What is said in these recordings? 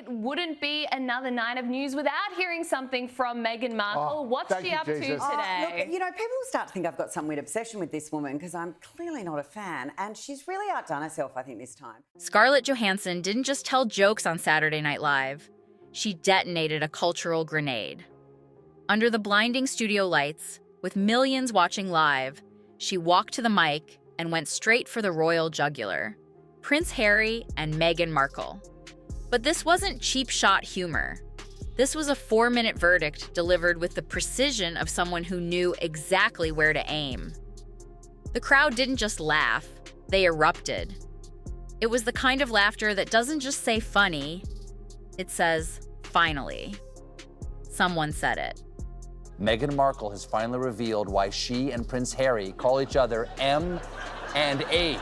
It wouldn't be another night of news without hearing something from Meghan Markle. What's she up to today? Look, you know, people start to think I've got some weird obsession with this woman because I'm clearly not a fan, and she's really outdone herself, I think, this time. Scarlett Johansson didn't just tell jokes on Saturday Night Live. She detonated a cultural grenade. Under the blinding studio lights, with millions watching live, she walked to the mic and went straight for the royal jugular, Prince Harry and Meghan Markle. But this wasn't cheap shot humor. This was a 4-minute verdict delivered with the precision of someone who knew exactly where to aim. The crowd didn't just laugh, they erupted. It was the kind of laughter that doesn't just say funny, it says, finally. Someone said it. Meghan Markle has finally revealed why she and Prince Harry call each other M and H.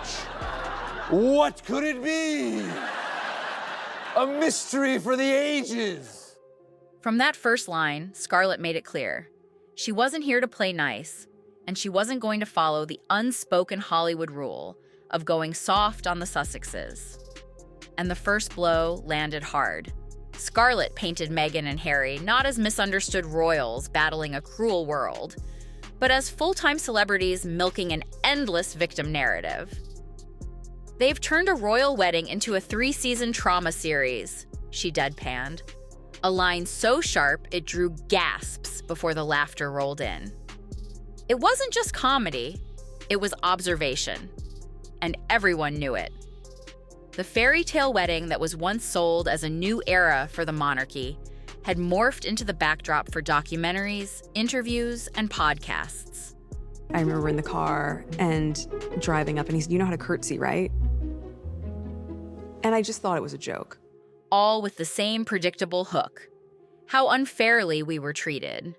What could it be? A mystery for the ages. From that first line, Scarlett made it clear. She wasn't here to play nice, and she wasn't going to follow the unspoken Hollywood rule of going soft on the Sussexes. And the first blow landed hard. Scarlett painted Meghan and Harry not as misunderstood royals battling a cruel world, but as full-time celebrities milking an endless victim narrative. They've turned a royal wedding into a 3-season trauma series, she deadpanned. A line so sharp it drew gasps before the laughter rolled in. It wasn't just comedy, it was observation. And everyone knew it. The fairy tale wedding that was once sold as a new era for the monarchy had morphed into the backdrop for documentaries, interviews, and podcasts. I remember in the car and driving up, and he said, "You know how to curtsy, right?" And I just thought it was a joke. All with the same predictable hook. How unfairly we were treated.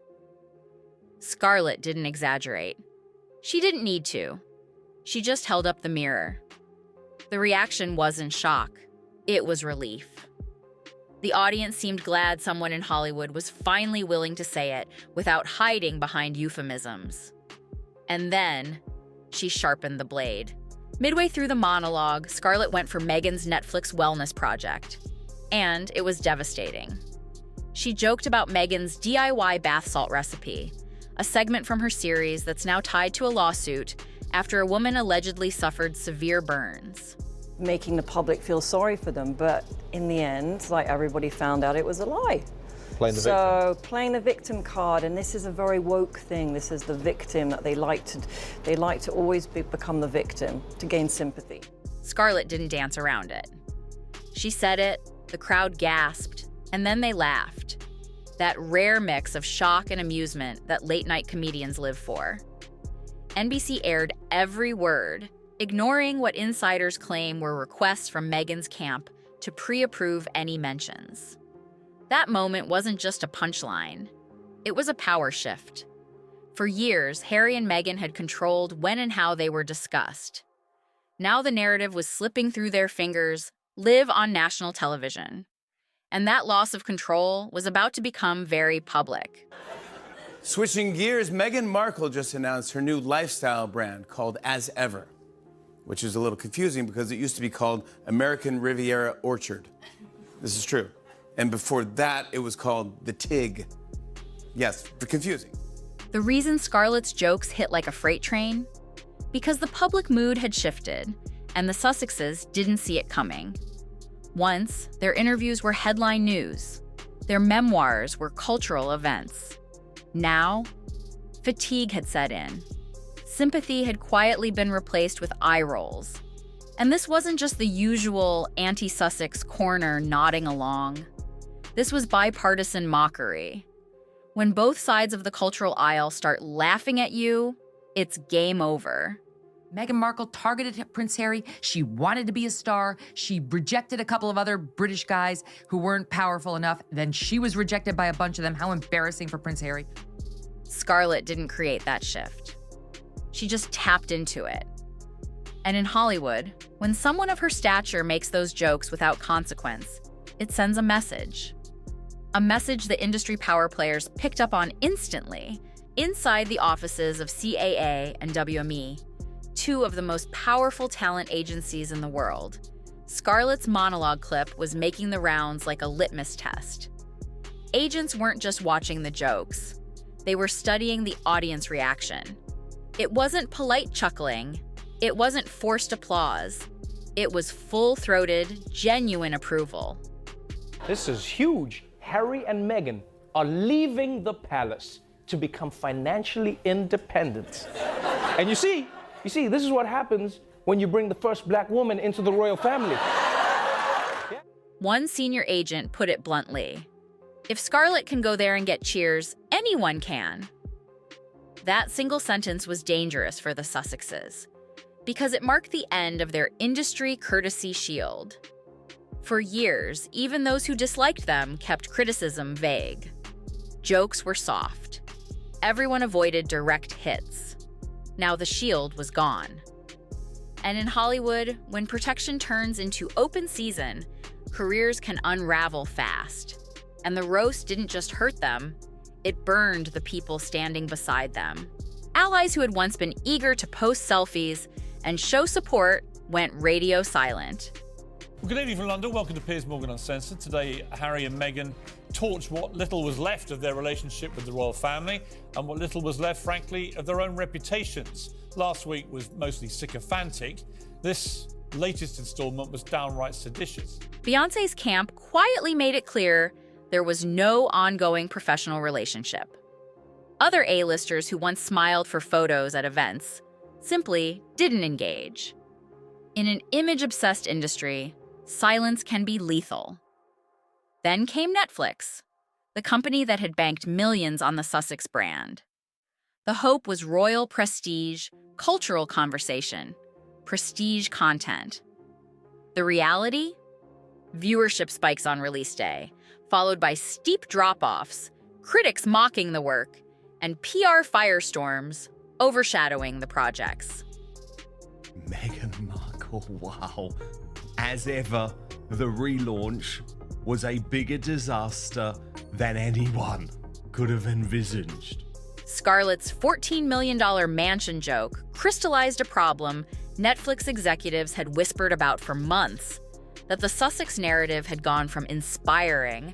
Scarlett didn't exaggerate. She didn't need to. She just held up the mirror. The reaction wasn't shock. It was relief. The audience seemed glad someone in Hollywood was finally willing to say it without hiding behind euphemisms. And then, she sharpened the blade. Midway through the monologue, Scarlett went for Meghan's Netflix wellness project. And it was devastating. She joked about Meghan's DIY bath salt recipe, a segment from her series that's now tied to a lawsuit after a woman allegedly suffered severe burns. Making the public feel sorry for them, but in the end, like everybody found out, it was a lie. Playing the victim card, and this is a very woke thing. This is the victim that they like to always become the victim to gain sympathy. Scarlett didn't dance around it. She said it, the crowd gasped, and then they laughed. That rare mix of shock and amusement that late-night comedians live for. NBC aired every word, ignoring what insiders claim were requests from Meghan's camp to pre-approve any mentions. That moment wasn't just a punchline. It was a power shift. For years, Harry and Meghan had controlled when and how they were discussed. Now the narrative was slipping through their fingers, live on national television. And that loss of control was about to become very public. Switching gears, Meghan Markle just announced her new lifestyle brand called As Ever, which is a little confusing because it used to be called American Riviera Orchard. This is true. And before that, it was called The Tig. Yes, confusing. The reason Scarlett's jokes hit like a freight train? Because the public mood had shifted, and the Sussexes didn't see it coming. Once, their interviews were headline news. Their memoirs were cultural events. Now, fatigue had set in. Sympathy had quietly been replaced with eye rolls. And this wasn't just the usual anti-Sussex corner nodding along. This was bipartisan mockery. When both sides of the cultural aisle start laughing at you, it's game over. Meghan Markle targeted Prince Harry. She wanted to be a star. She rejected a couple of other British guys who weren't powerful enough. Then she was rejected by a bunch of them. How embarrassing for Prince Harry. Scarlett didn't create that shift. She just tapped into it. And in Hollywood, when someone of her stature makes those jokes without consequence, it sends a message. A message the industry power players picked up on instantly inside the offices of CAA and WME, two of the most powerful talent agencies in the world. Scarlett's monologue clip was making the rounds like a litmus test. Agents weren't just watching the jokes. They were studying the audience reaction. It wasn't polite chuckling. It wasn't forced applause. It was full-throated, genuine approval. This is huge. Harry and Meghan are leaving the palace to become financially independent. And you see, this is what happens when you bring the first black woman into the royal family. Yeah. One senior agent put it bluntly, "If Scarlett can go there and get cheers, anyone can." That single sentence was dangerous for the Sussexes, because it marked the end of their industry courtesy shield. For years, even those who disliked them kept criticism vague. Jokes were soft. Everyone avoided direct hits. Now the shield was gone. And in Hollywood, when protection turns into open season, careers can unravel fast. And the roast didn't just hurt them, it burned the people standing beside them. Allies who had once been eager to post selfies and show support went radio silent. Well, good evening from London. Welcome to Piers Morgan Uncensored. Today, Harry and Meghan torched what little was left of their relationship with the royal family and what little was left, frankly, of their own reputations. Last week was mostly sycophantic. This latest installment was downright seditious. Beyoncé's camp quietly made it clear there was no ongoing professional relationship. Other A-listers who once smiled for photos at events simply didn't engage. In an image-obsessed industry, silence can be lethal. Then came Netflix, the company that had banked millions on the Sussex brand. The hope was royal prestige, cultural conversation, prestige content. The reality? Viewership spikes on release day, followed by steep drop-offs, critics mocking the work, and PR firestorms overshadowing the projects. Meghan Markle, wow. As ever, the relaunch was a bigger disaster than anyone could have envisaged. Scarlett's $14 million mansion joke crystallized a problem Netflix executives had whispered about for months, that the Sussex narrative had gone from inspiring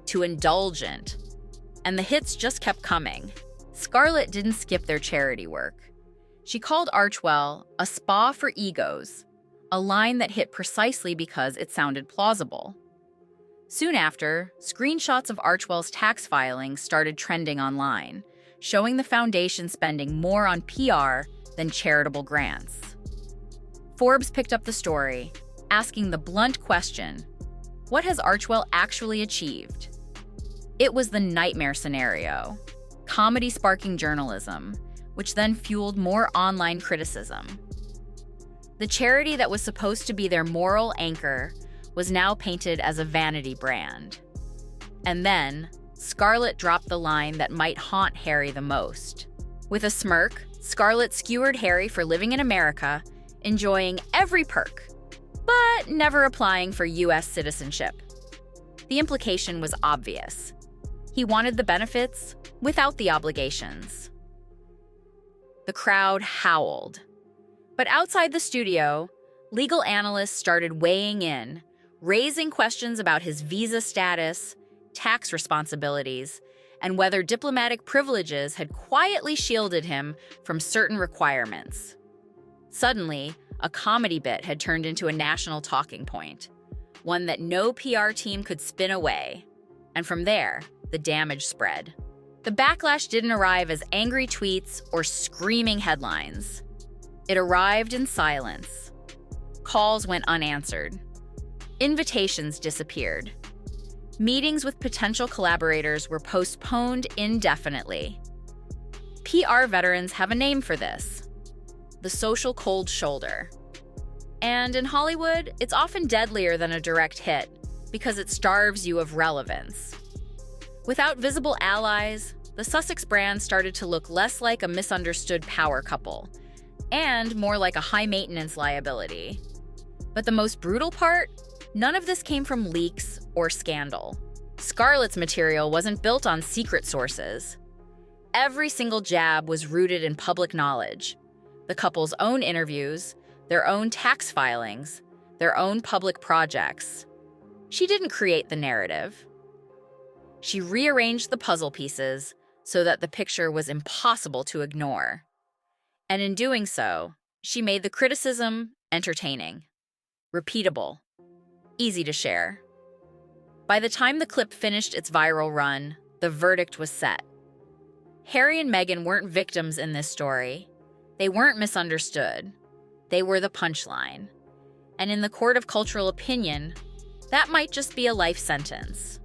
to indulgent, and the hits just kept coming. Scarlett didn't skip their charity work. She called Archewell a spa for egos, a line that hit precisely because it sounded plausible. Soon after, screenshots of Archewell's tax filings started trending online, showing the foundation spending more on PR than charitable grants. Forbes picked up the story, asking the blunt question, what has Archewell actually achieved? It was the nightmare scenario, comedy-sparking journalism, which then fueled more online criticism. The charity that was supposed to be their moral anchor was now painted as a vanity brand. And then, Scarlett dropped the line that might haunt Harry the most. With a smirk, Scarlett skewered Harry for living in America, enjoying every perk, but never applying for US citizenship. The implication was obvious. He wanted the benefits without the obligations. The crowd howled. But outside the studio, legal analysts started weighing in, raising questions about his visa status, tax responsibilities, and whether diplomatic privileges had quietly shielded him from certain requirements. Suddenly, a comedy bit had turned into a national talking point, one that no PR team could spin away. And from there, the damage spread. The backlash didn't arrive as angry tweets or screaming headlines. It arrived in silence. Calls went unanswered. Invitations disappeared. Meetings with potential collaborators were postponed indefinitely. PR veterans have a name for this: the social cold shoulder. And in Hollywood, it's often deadlier than a direct hit because it starves you of relevance. Without visible allies, the Sussex brand started to look less like a misunderstood power couple and more like a high-maintenance liability. But the most brutal part? None of this came from leaks or scandal. Scarlett's material wasn't built on secret sources. Every single jab was rooted in public knowledge. The couple's own interviews, their own tax filings, their own public projects. She didn't create the narrative. She rearranged the puzzle pieces so that the picture was impossible to ignore. And in doing so, she made the criticism entertaining, repeatable, easy to share. By the time the clip finished its viral run, the verdict was set. Harry and Meghan weren't victims in this story. They weren't misunderstood. They were the punchline. And in the court of cultural opinion, that might just be a life sentence.